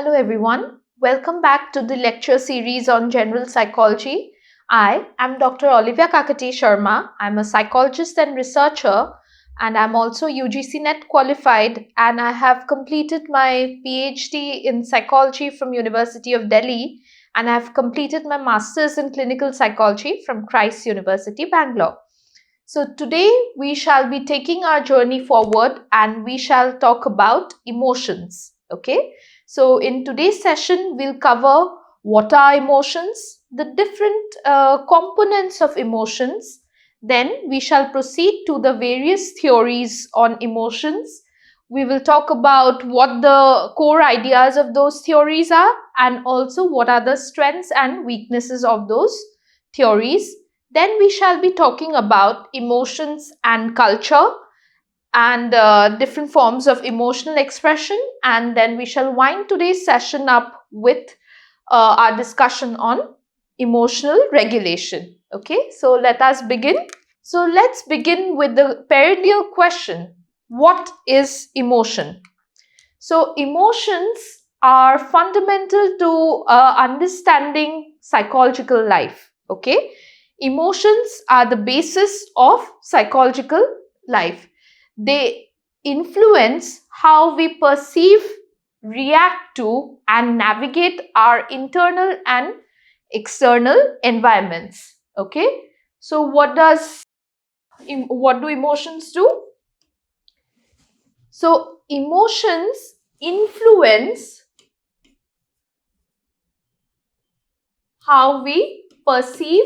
Hello everyone, welcome back to the lecture series on general psychology. I am Dr. Olivia Kakati Sharma. I'm a psychologist and researcher, and I'm also UGC NET qualified, and I have completed my PhD in psychology from University of Delhi, and I've completed my master's in clinical psychology from Christ University, Bangalore. So today we shall be taking our journey forward and we shall talk about emotions. Okay. So in today's session, we'll cover what are emotions, the different components of emotions. Then we shall proceed to the various theories on emotions. We will talk about what the core ideas of those theories are and also what are the strengths and weaknesses of those theories. Then we shall be talking about emotions and culture and different forms of emotional expression, and then we shall wind today's session up with our discussion on emotional regulation. Okay, so let us begin. So let's begin with the perennial question: what is emotion? So emotions are fundamental to understanding psychological life. Okay, emotions are the basis of psychological life. They influence how we perceive, react to, and navigate our internal and external environments. Okay, so what do emotions do? So emotions influence how we perceive,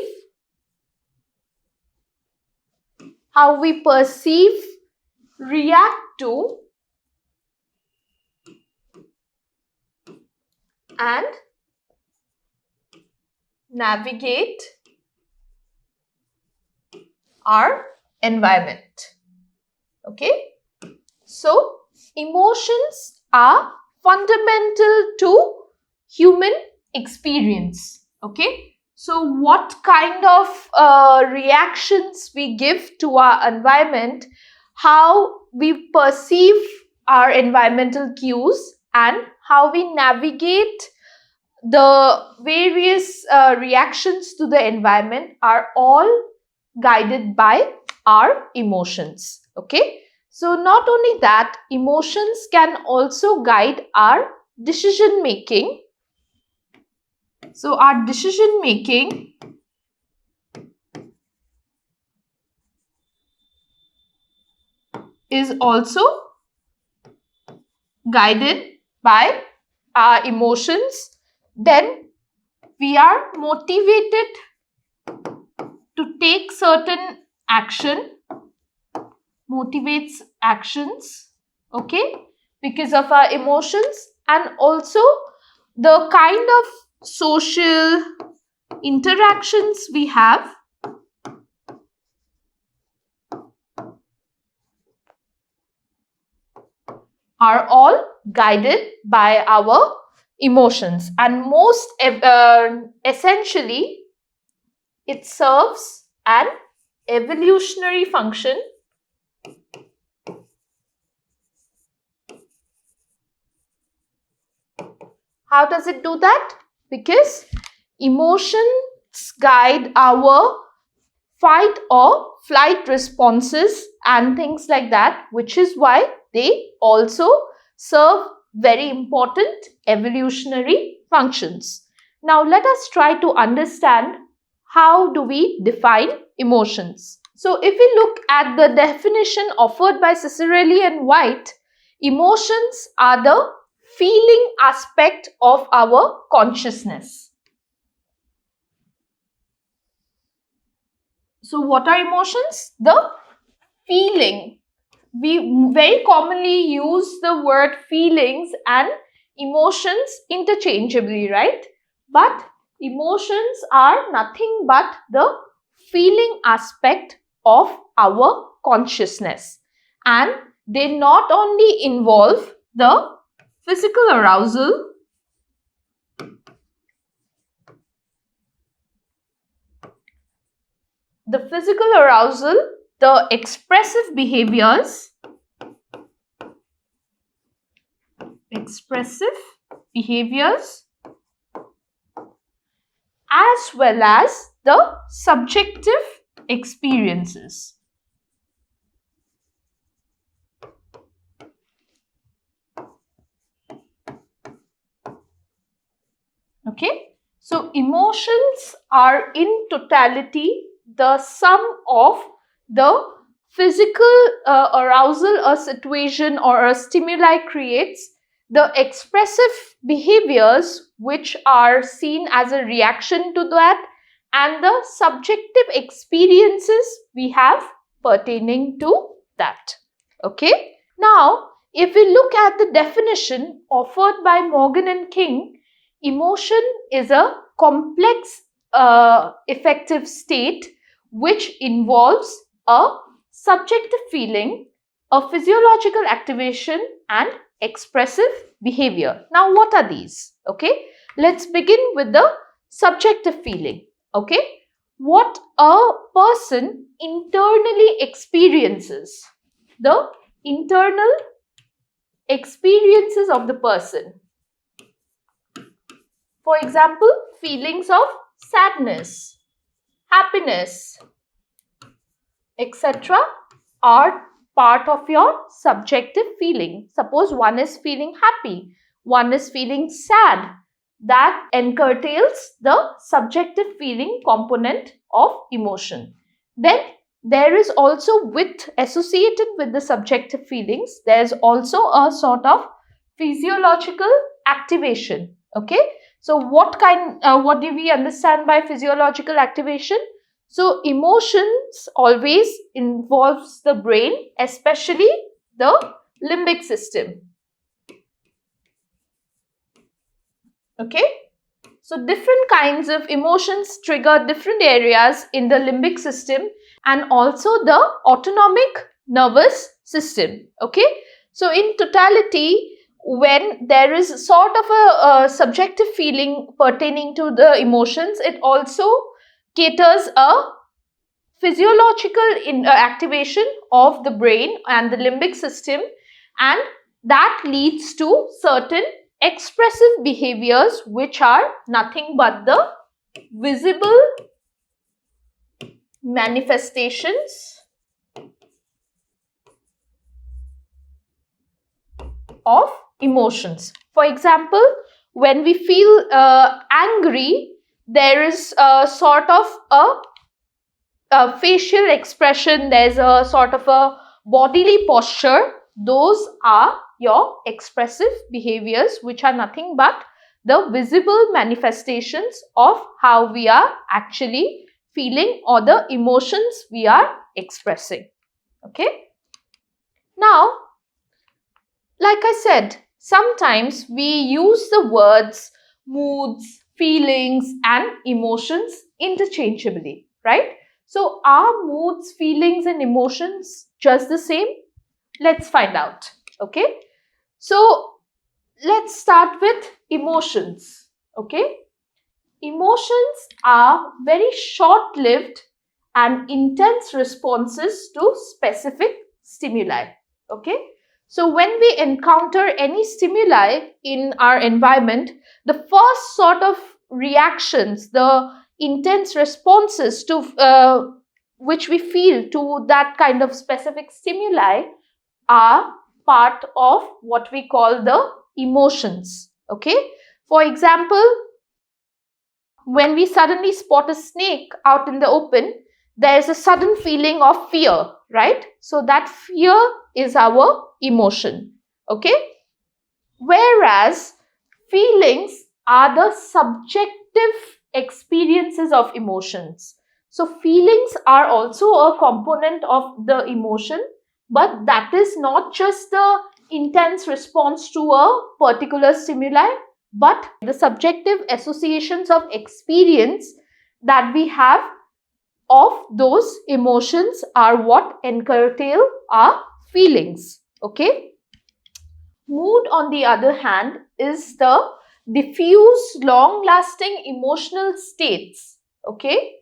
react to, and navigate our environment. Okay, so emotions are fundamental to human experience. Okay, so what kind of reactions we give to our environment, how we perceive our environmental cues, and how we navigate the various reactions to the environment are all guided by our emotions. Okay, so not only that, emotions can also guide our decision making. So our decision making is also guided by our emotions. Then we are motivated to take certain action, motivates actions, okay, because of our emotions, and also the kind of social interactions we have are all guided by our emotions, and most essentially it serves an evolutionary function. How does it do that? Because emotions guide our fight or flight responses and things like that, which is why they also serve very important evolutionary functions. Now let us try to understand how do we define emotions. So if we look at the definition offered by Cicerelli and White, emotions are the feeling aspect of our consciousness. So what are emotions? The feeling. We very commonly use the word feelings and emotions interchangeably, right? But emotions are nothing but the feeling aspect of our consciousness, and they not only involve the physical arousal, the expressive behaviors, behaviors as well as the subjective experiences. Okay, so emotions are in totality the sum of the physical arousal a situation or a stimuli creates, the expressive behaviors which are seen as a reaction to that, and the subjective experiences we have pertaining to that. Okay, now if we look at the definition offered by Morgan and King, emotion is a complex affective state which involves a subjective feeling, a physiological activation, and expressive behavior. Now, what are these? Okay, let's begin with the subjective feeling. Okay, what a person internally experiences, the internal experiences of the person. For example, feelings of sadness, happiness, etc. are part of your subjective feeling. Suppose one is feeling happy, one is feeling sad. That encurtails the subjective feeling component of emotion. Then there is also associated with the subjective feelings, there is also a sort of physiological activation. Okay, so what do we understand by physiological activation? So emotions always involves the brain, especially the limbic system. Okay, so different kinds of emotions trigger different areas in the limbic system and also the autonomic nervous system. Okay, so in totality, when there is sort of a subjective feeling pertaining to the emotions, it also caters a physiological activation of the brain and the limbic system, and that leads to certain expressive behaviors which are nothing but the visible manifestations of emotions. For example, when we feel angry, there is a sort of a facial expression, there's a sort of a bodily posture. Those are your expressive behaviors which are nothing but the visible manifestations of how we are actually feeling or the emotions we are expressing. Okay, now like I said, sometimes we use the words moods, feelings and emotions interchangeably, right? So are moods, feelings and emotions just the same? Let's find out. Okay, so let's start with emotions. Okay, emotions are very short-lived and intense responses to specific stimuli. Okay, so when we encounter any stimuli in our environment, the first sort of reactions, the intense responses to which we feel to that kind of specific stimuli are part of what we call the emotions. Okay, for example, when we suddenly spot a snake out in the open, there is a sudden feeling of fear, right? So that fear is our emotion. Okay, whereas feelings are the subjective experiences of emotions. So feelings are also a component of the emotion, but that is not just the intense response to a particular stimuli, but the subjective associations of experience that we have of those emotions are what encurtail our feelings. Okay, mood, on the other hand, is the diffuse, long-lasting emotional states. Okay,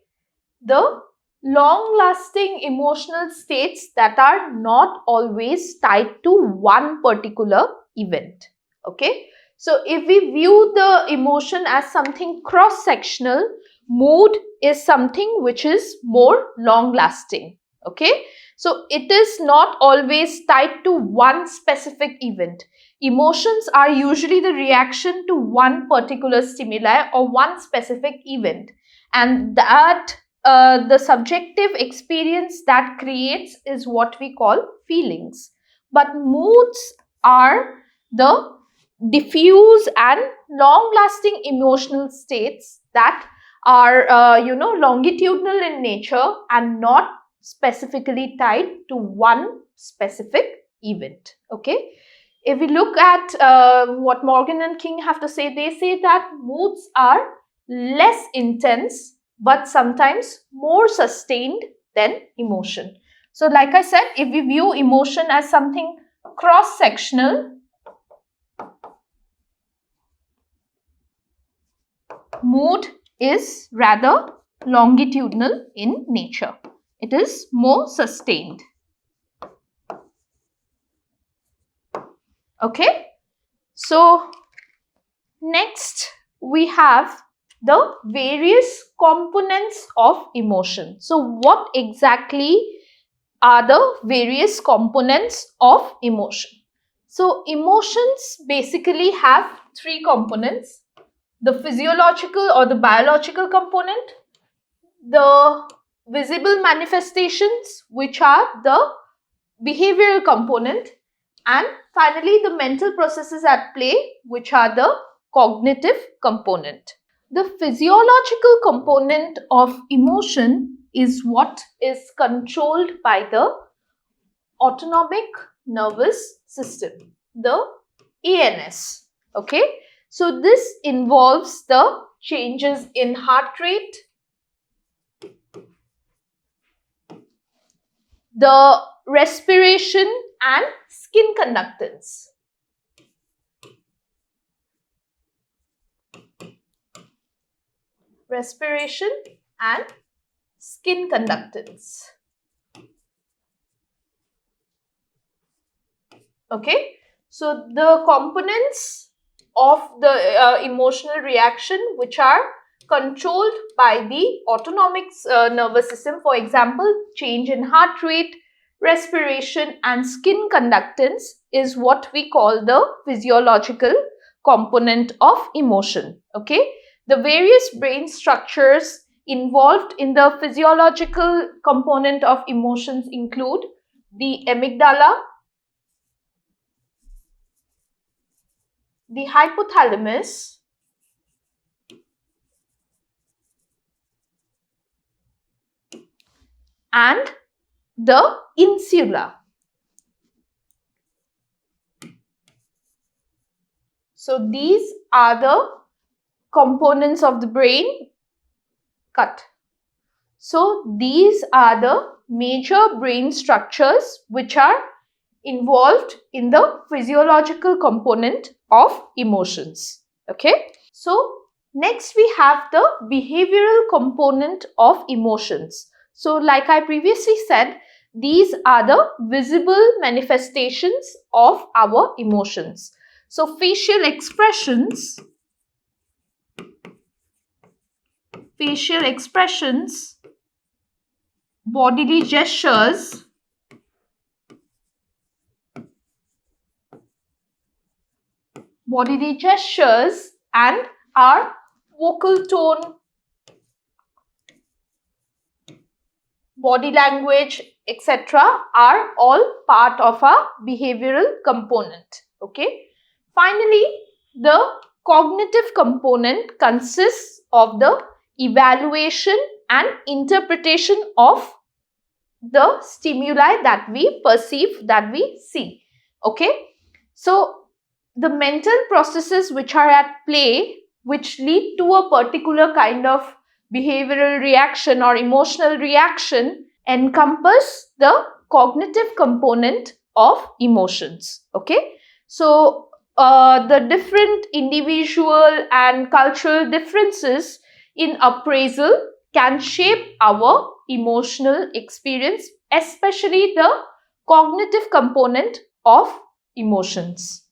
the long-lasting emotional states that are not always tied to one particular event. Okay, So if we view the emotion as something cross-sectional, mood is something which is more long-lasting. Okay, so it is not always tied to one specific event. Emotions are usually the reaction to one particular stimuli or one specific event, and that the subjective experience that creates is what we call feelings. But moods are the diffuse and long-lasting emotional states that are longitudinal in nature and not specifically tied to one specific event. Okay, if we look at what Morgan and King have to say, they say that moods are less intense but sometimes more sustained than emotion. So like I said, if we view emotion as something cross-sectional, mood is rather longitudinal in nature. It is more sustained. Okay, so next we have the various components of emotion. So what exactly are the various components of emotion? So emotions basically have three components: the physiological or the biological component, the visible manifestations, which are the behavioral component, and finally the mental processes at play, which are the cognitive component. The physiological component of emotion is what is controlled by the autonomic nervous system, the ANS. Okay, so this involves the changes in heart rate, the respiration and skin conductance. Respiration and skin conductance. Okay, so the components of the emotional reaction which are controlled by the autonomic nervous system, for example, change in heart rate, respiration and skin conductance, is what we call the physiological component of emotion. Okay, the various brain structures involved in the physiological component of emotions include the amygdala, the hypothalamus, and the insula. So these are the components of the brain. So these are the major brain structures which are involved in the physiological component of emotions. Okay, so next we have the behavioral component of emotions. So like I previously said, these are the visible manifestations of our emotions. So facial expressions, bodily gestures, and our vocal tone, body language, etc. are all part of our behavioral component. Okay. Finally, the cognitive component consists of the evaluation and interpretation of the stimuli that we perceive, that we see. Okay. So the mental processes which are at play, which lead to a particular kind of behavioral reaction or emotional reaction, encompass the cognitive component of emotions. Okay, so the different individual and cultural differences in appraisal can shape our emotional experience, especially the cognitive component of emotions.